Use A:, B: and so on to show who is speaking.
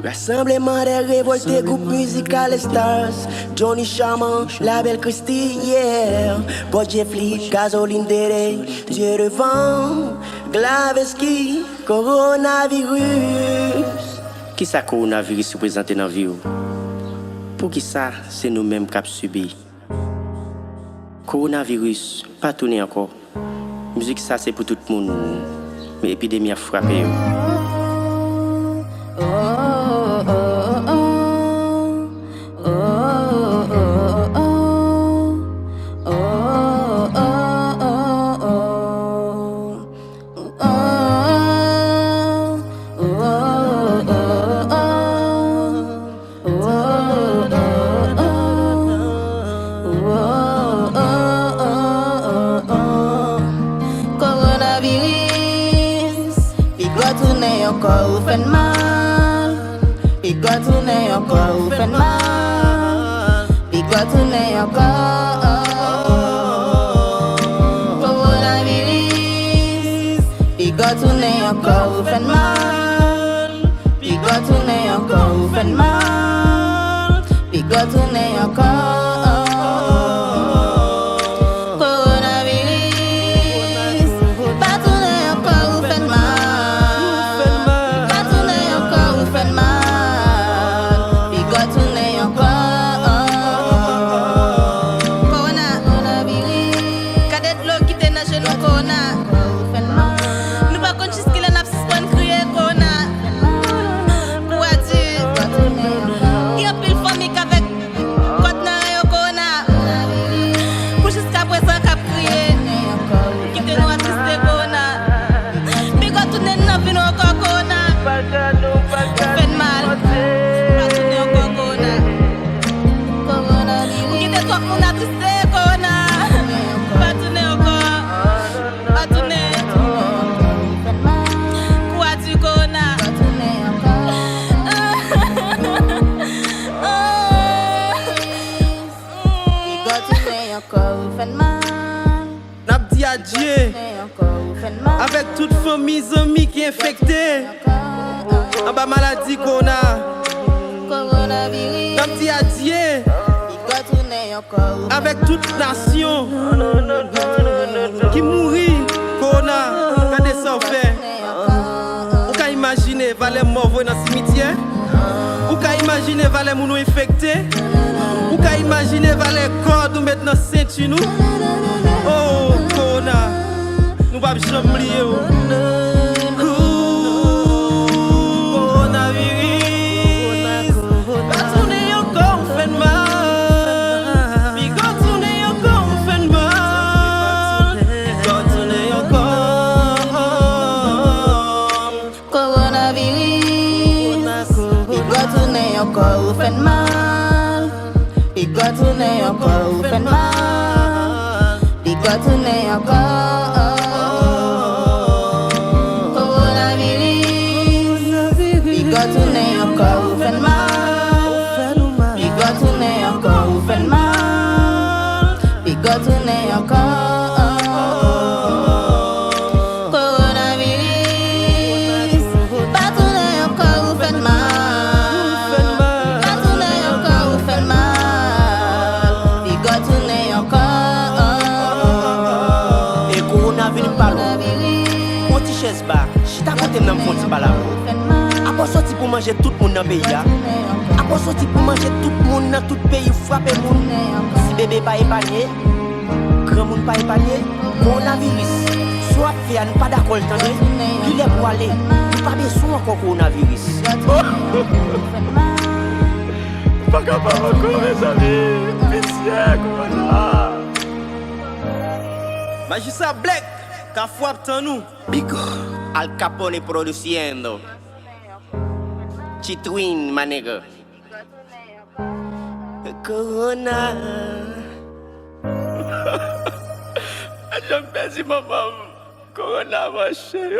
A: Rassemblement des révoltés, groupe musical et stars. Johnny Charmant, la belle Christie, yeah. Boy Jeffly, Gasoline Dere, Dieu devant, Glaveski, coronavirus. Qui ça coronavirus représente dans la vie? Pour qui ça, c'est nous-mêmes qui avons subi. Coronavirus, pas tourner encore. Musique ça c'est pour tout le monde. Mais l'épidémie a frappé.
B: Encore fait mal, il doit tourner encore fait mal, il doit tourner encore. Coronavirus, il doit tourner encore fait mal, il doit tourner encore fait mal, il doit tourner encore.
C: N'abdi à Dieu, avec toute famille, amis qui est infectée, en bas maladie qu'on a. N'abdi à Dieu, avec toute nation qui mourit qu'on a. Regardez ça fait. Ou qu'à imaginer valer mort dans le cimetière. Ou qu'à imaginer valer mounou infecté. Ou qu'à imaginer valer corps nous mettre dans la ceinture nous. Oh, Corona, nous ne pouvons jamais oublier. Coronavirus, pas tourner encore, on fait mal. Puis quand tourner encore, on fait mal. Puis quand tourner encore.
B: Coronavirus, il doit tourner encore, on fait mal. Il doit tourner encore, on fait mal. Il doit tourner encore. Coronavirus, il doit tourner encore, ou fait mal. Il doit tourner encore, ou fait mal. Il doit tourner encore. Coronavirus, pas tourner encore, ou fait mal. Pas tourner encore, ou fait mal. Il doit tourner encore.
A: Mon petit chaise bas, je t'ai côté dans mon petit balao. Après sorti pour manger tout le monde dans le pays. Après sorti pour manger tout le monde dans tout le pays, frapper le monde. Si bébé pas épargné, grand monde pas épargné, coronavirus. Soit fait à ne pas d'accord le temps, il est pour aller. Il pas besoin encore coronavirus.
D: Pas capable encore mes amis, pitié, corona.
C: Magista Black, qu'a frappé en nous.
A: Bigo, Al Capone produciendo. Chitwin, ma nigga. Corona.
D: J'aime bien si maman, corona, ma chérie.